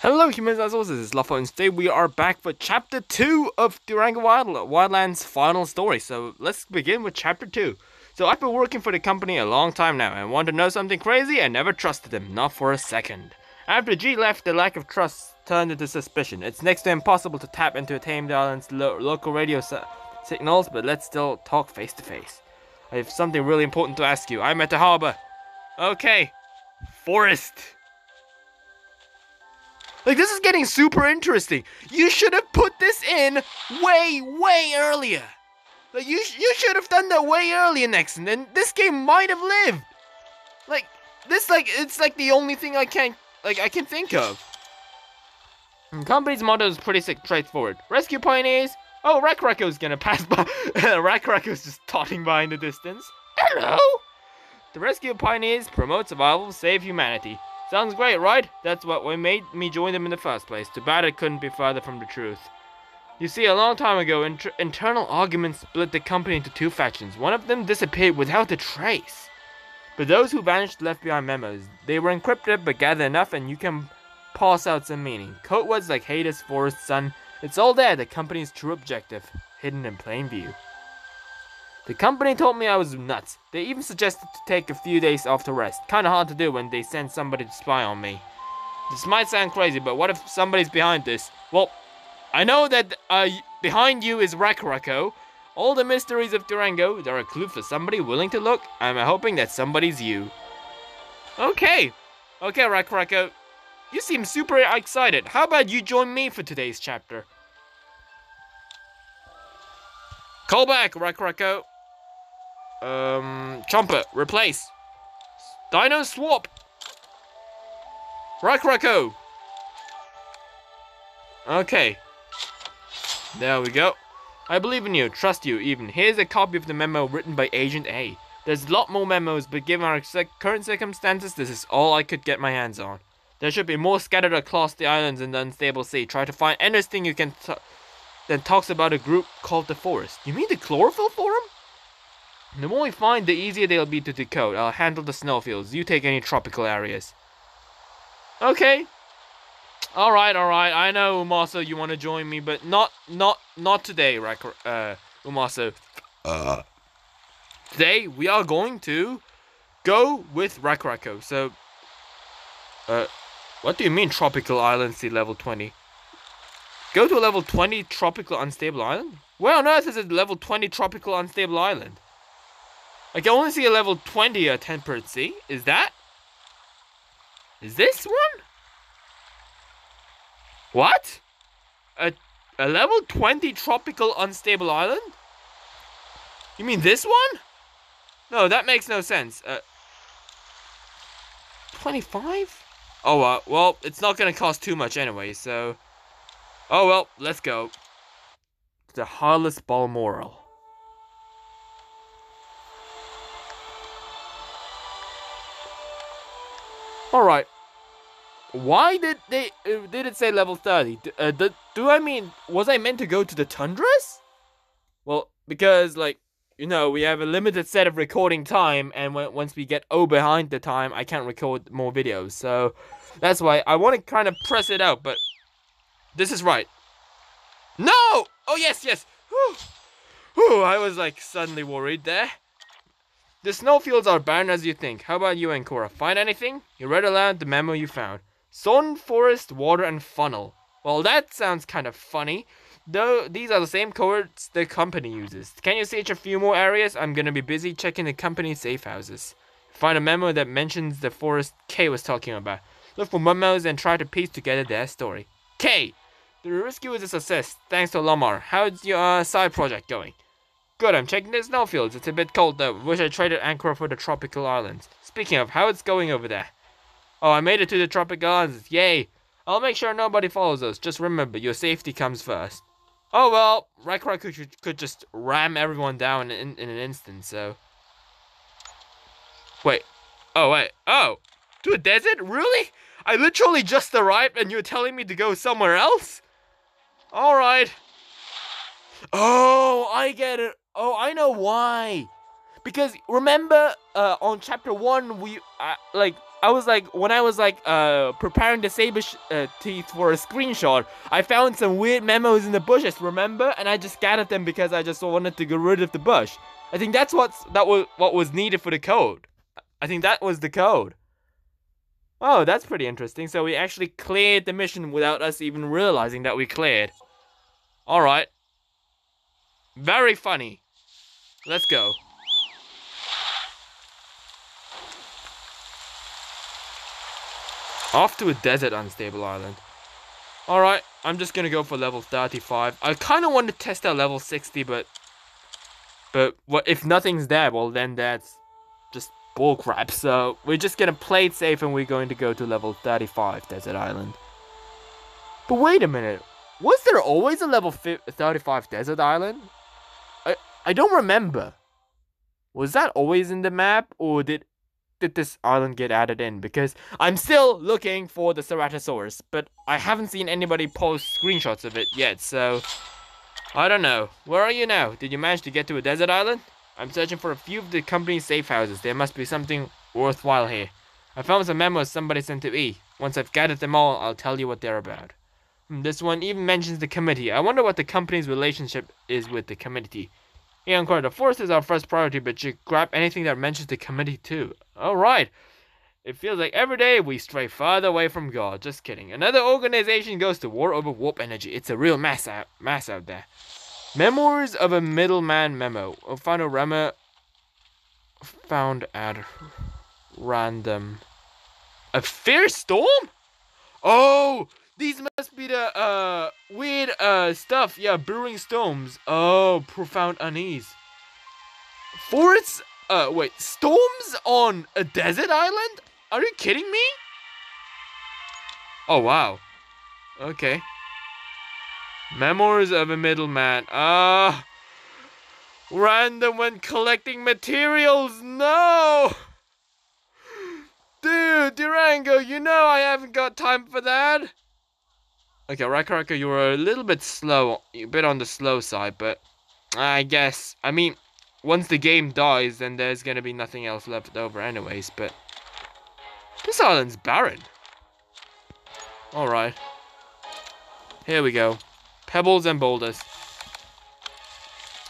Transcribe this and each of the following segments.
Hello humans, as always, this is Lopho, and today we are back for Chapter 2 of Durango Wildlands' final story. So let's begin with Chapter 2. So I've been working for the company a long time now, and want to know something crazy? I never trusted him, not for a second. After G left, the lack of trust turned into suspicion. It's next to impossible to tap into Tamed Island's local radio signals, but let's still talk face to face. I have something really important to ask you. I'm at the harbor. Okay. Forest. Like, this is getting super interesting. You should have put this in way earlier. Like, you should have done that way earlier, Nexon, and this game might have lived. Like, this, it's like the only thing I can think of. The company's motto is pretty straightforward. Rescue pioneers. Oh, Rakrako's gonna pass by. Rakrako's just totting by in the distance. Hello? The rescue pioneers promote survival, save humanity. Sounds great, right? That's what made me join them in the first place. Too bad it couldn't be further from the truth. You see, a long time ago, internal arguments split the company into two factions. One of them disappeared without a trace. But those who vanished left behind memos. They were encrypted, but gathered enough and you can parse out some meaning. Code words like Hades, Forest, Sun. It's all there, the company's true objective. Hidden in plain view. The company told me I was nuts. They even suggested to take a few days off to rest. Kinda hard to do when they send somebody to spy on me. This might sound crazy, but what if somebody's behind this? Well, I know that behind you is Rakrako. All the mysteries of Durango, they're a clue for somebody willing to look. I'm hoping that somebody's you. Okay, Rakrako. You seem super excited. How about you join me for today's chapter? Call back, Rakrako. Chomper, replace. Dino swap. Rakrako. Okay. There we go. I believe in you, trust you even. Here's a copy of the memo written by Agent A. There's a lot more memos, but given our current circumstances, this is all I could get my hands on. There should be more scattered across the islands in the unstable sea. Try to find anything you can that talks about a group called the Forest. You mean the Chlorophyll Forum? The more we find, the easier they'll be to decode. I'll handle the snowfields. You take any tropical areas. Okay. Alright. I know, Umaso, you want to join me, but not today, Umaso. Today, we are going to go with Rakrako. So, what do you mean tropical island sea level 20? Go to a level 20 tropical unstable island? Where on earth is a level 20 tropical unstable island? I can only see a level 20 temperate sea. Is this one? What? A level 20 tropical unstable island? You mean this one? No, that makes no sense. 25? Oh, well, it's not gonna cost too much anyway, so... Oh well, let's go. The Heartless Balmoral. Alright. Why did it say level 30? Was I meant to go to the tundras? Well, because, like, you know, we have a limited set of recording time, and once we get behind the time, I can't record more videos, so that's why I want to kind of press it out, but this is right. No! Oh, yes. Whew, I was, like, suddenly worried there. The snowfields are barren as you think. How about you, Ancora? Find anything? You read aloud the memo you found. Sun, forest, water, and funnel. Well, that sounds kind of funny. Though, these are the same codes the company uses. Can you search a few more areas? I'm gonna be busy checking the company's safe houses. Find a memo that mentions the forest Kay was talking about. Look for memos and try to piece together their story. Kay! The rescue is a success, thanks to Lamar. How's your side project going? Good, I'm checking the snowfields. It's a bit cold though. Wish I traded Anchor for the tropical islands. Speaking of, how it's going over there? Oh, I made it to the tropical islands. Yay! I'll make sure nobody follows us. Just remember, your safety comes first. Oh well, Rakrako could just ram everyone down in an instant, so... Wait. Oh! To a desert? Really? I literally just arrived and you're telling me to go somewhere else? Alright. Oh, I get it. Oh, I know why. Because remember, on chapter 1, when I was like preparing the saber teeth for a screenshot, I found some weird memos in the bushes, remember? And I just scattered them because I just wanted to get rid of the bush. I think that was what was needed for the code. I think that was the code. Oh, that's pretty interesting. So we actually cleared the mission without us even realizing that we cleared. Alright. Very funny. Let's go. Off to a desert unstable island. Alright, I'm just gonna go for level 35. I kinda want to test out level 60, but what if nothing's there, well then that's just bullcrap. So we're just gonna play it safe and we're going to go to level 35 desert island. But wait a minute. Was there always a level 35 desert island? I don't remember. Was that always in the map, or did this island get added in? Because I'm still looking for the Ceratosaurus, but I haven't seen anybody post screenshots of it yet, so I don't know. Where are you now? Did you manage to get to a desert island? I'm searching for a few of the company's safe houses. There must be something worthwhile here. I found some memos somebody sent to E. Once I've gathered them all, I'll tell you what they're about. This one even mentions the committee. I wonder what the company's relationship is with the committee. Yeah, Encore, the forest is our first priority, but you grab anything that mentions the committee too. Alright. It feels like every day we stray farther away from God. Just kidding. Another organization goes to war over warp energy. It's a real mess out there. Memoirs of a Middleman memo. Found at random. A fierce storm? Oh! These must be the, weird, stuff. Yeah, brewing storms. Oh, profound unease. Forests, wait, storms on a desert island? Are you kidding me? Oh, wow. Okay. Memoirs of a Middleman. Random when collecting materials. No! Dude, Durango, you know I haven't got time for that. Okay, Rakaraka, you were a little bit slow, a bit on the slow side, but I guess, I mean, once the game dies, then there's gonna be nothing else left over anyways, but this island's barren. Alright. Here we go. Pebbles and boulders.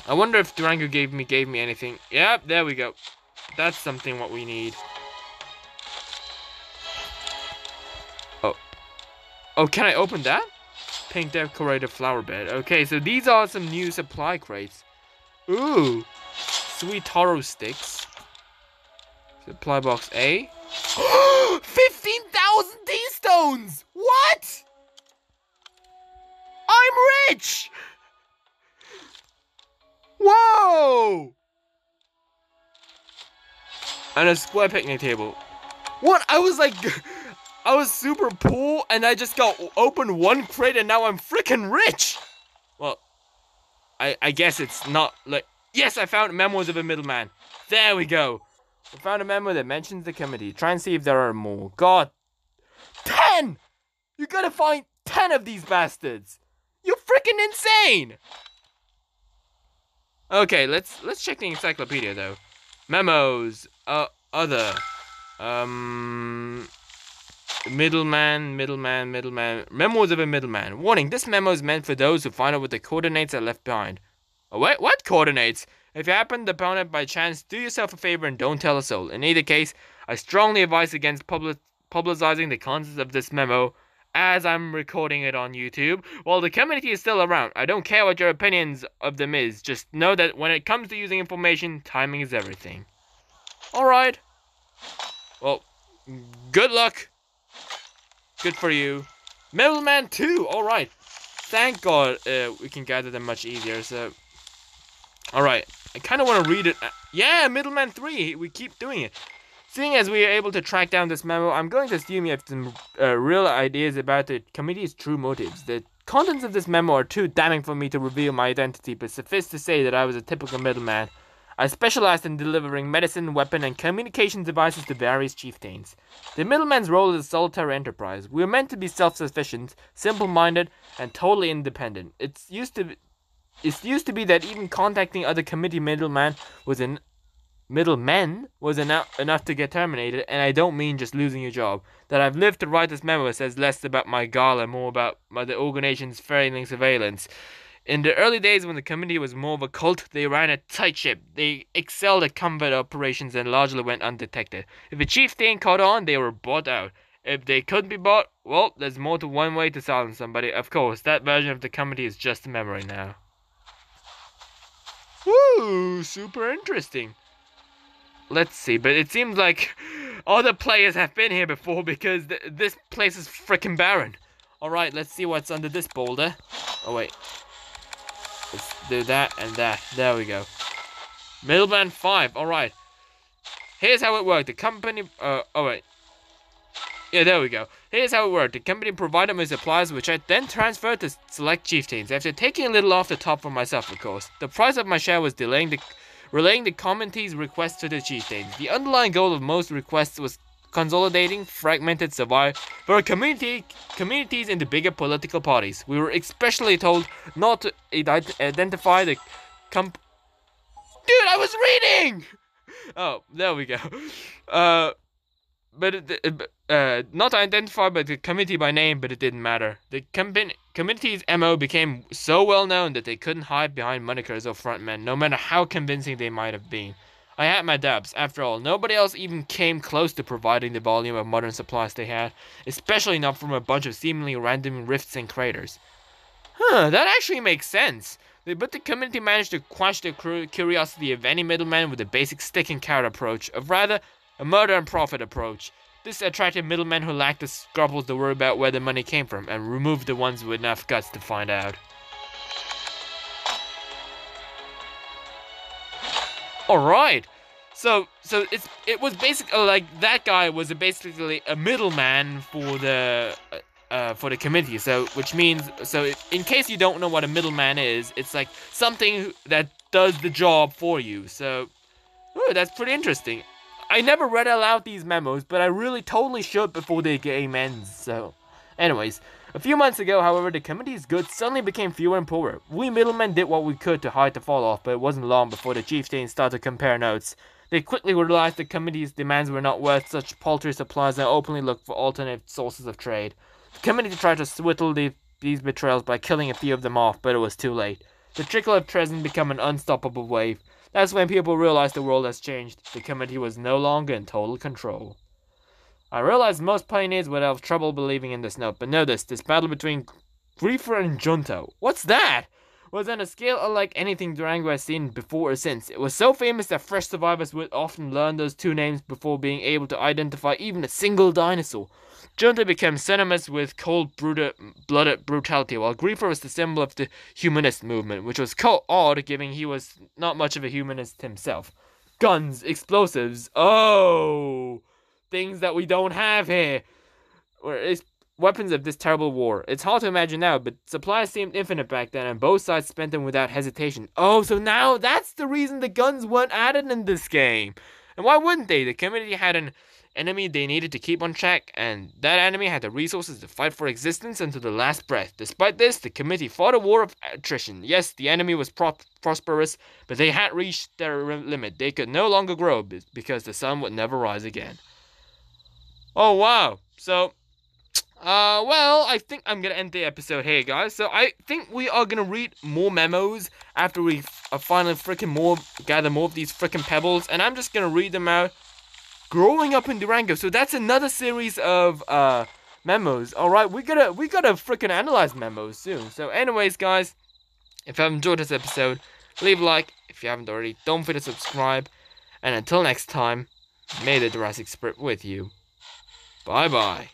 I wonder if Durango gave me anything. Yep, there we go. That's something what we need. Oh, can I open that? Pink decorated flower bed. Okay, so these are some new supply crates. Ooh. Sweet taro sticks. Supply box A. 15,000 D-stones! What? I'm rich! Whoa! And a square picnic table. What? I was super poor and I just got opened one crate and now I'm freaking rich! Well, I guess it's not like... Yes, I found Memoirs of a Middleman. There we go. I found a memo that mentions the committee. Try and see if there are more. God. 10! You gotta find 10 of these bastards! You're freaking insane! Okay, let's check the encyclopedia though. Memos. Other. Middleman. Memoirs of a Middleman. Warning, this memo is meant for those who find out what the coordinates are left behind. Oh, wait, what coordinates? If you happen upon it by chance, do yourself a favor and don't tell a soul. In either case, I strongly advise against publicizing the contents of this memo, as I'm recording it on YouTube. While the community is still around, I don't care what your opinions of them is. Just know that when it comes to using information, timing is everything. Alright. Well, good luck. Good for you. Middleman 2, alright. Thank God we can gather them much easier, so... Alright, I kind of want to read it. Yeah, Middleman 3, we keep doing it. Seeing as we are able to track down this memo, I'm going to assume you have some real ideas about the committee's true motives. The contents of this memo are too damning for me to reveal my identity, but suffice to say that I was a typical middleman. I specialized in delivering medicine, weapon, and communication devices to various chieftains. The middleman's role is a solitary enterprise. We are meant to be self-sufficient, simple-minded, and totally independent. It used to be that even contacting other committee middlemen was middlemen was enough to get terminated, and I don't mean just losing your job. That I've lived to write this memo says less about my gala, more about the organization's failing surveillance. In the early days when the committee was more of a cult, they ran a tight ship. They excelled at combat operations and largely went undetected. If a chieftain caught on, they were bought out. If they couldn't be bought, well, there's more to one way to silence somebody. Of course, that version of the committee is just a memory now. Woo! Super interesting. Let's see, but it seems like other players have been here before because this place is freaking barren. Alright, let's see what's under this boulder. Oh, wait. Let's do that and that. There we go. Middleman 5. Alright. Here's how it worked. The company... oh, wait. Yeah, there we go. Here's how it worked. The company provided me supplies, which I then transferred to select chieftains, after taking a little off the top for myself, of course. The price of my share was relaying the committee's requests to the chieftains. The underlying goal of most requests was consolidating fragmented for communities into bigger political parties. We were especially told not to identify the Dude, I was reading! Oh, there we go. Not identified by the committee by name, but it didn't matter. The committee's MO became so well known that they couldn't hide behind monikers or frontmen, no matter how convincing they might have been. I had my doubts. After all, nobody else even came close to providing the volume of modern supplies they had, especially not from a bunch of seemingly random rifts and craters. That actually makes sense. But the committee managed to quash the curiosity of any middleman with a basic stick and carrot approach, of rather a murder and profit approach. This attracted middlemen who lacked the scruples to worry about where the money came from, and removed the ones with enough guts to find out. Alright, so it was basically like that guy was basically a middleman for the committee. So which means, in case you don't know what a middleman is, it's like something that does the job for you. So, that's pretty interesting. I never read aloud these memos, but I really totally should before the game ends. So, anyways, a few months ago, however, the committee's goods suddenly became fewer and poorer. We middlemen did what we could to hide the fall off, but it wasn't long before the chieftains started to compare notes. They quickly realized the committee's demands were not worth such paltry supplies and openly looked for alternate sources of trade. The committee tried to swindle these betrayals by killing a few of them off, but it was too late. The trickle of treason became an unstoppable wave. That's when people realized the world has changed. The committee was no longer in total control. I realized most pioneers would have trouble believing in this note, but notice, this battle between Griefer and Junto. What's that? Was on a scale unlike anything Durango has seen before or since. It was so famous that fresh survivors would often learn those two names before being able to identify even a single dinosaur. Junto became synonymous with cold-blooded brutality, while Griefer was the symbol of the humanist movement, which was odd given he was not much of a humanist himself. Guns, explosives, things that we don't have here. Weapons of this terrible war. It's hard to imagine now, but supplies seemed infinite back then, and both sides spent them without hesitation. Oh, so now that's the reason the guns weren't added in this game. And why wouldn't they? The community had an enemy they needed to keep on track, and that enemy had the resources to fight for existence until the last breath. Despite this, the committee fought a war of attrition. Yes, the enemy was prosperous, but they had reached their limit. They could no longer grow because the sun would never rise again. Oh, wow. So, well, I think I'm gonna end the episode here, guys. So I think we are gonna read more memos after we finally gather more of these freaking pebbles, and I'm just gonna read them out. Growing up in Durango. So that's another series of memos. Alright, we gotta freaking analyze memos soon. So anyways, guys, if you have enjoyed this episode, leave a like. If you haven't already, don't forget to subscribe. And until next time, may the Jurassic Spirit with you. Bye bye.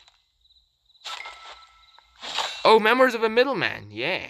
Oh, Memories of a Middleman, yeah.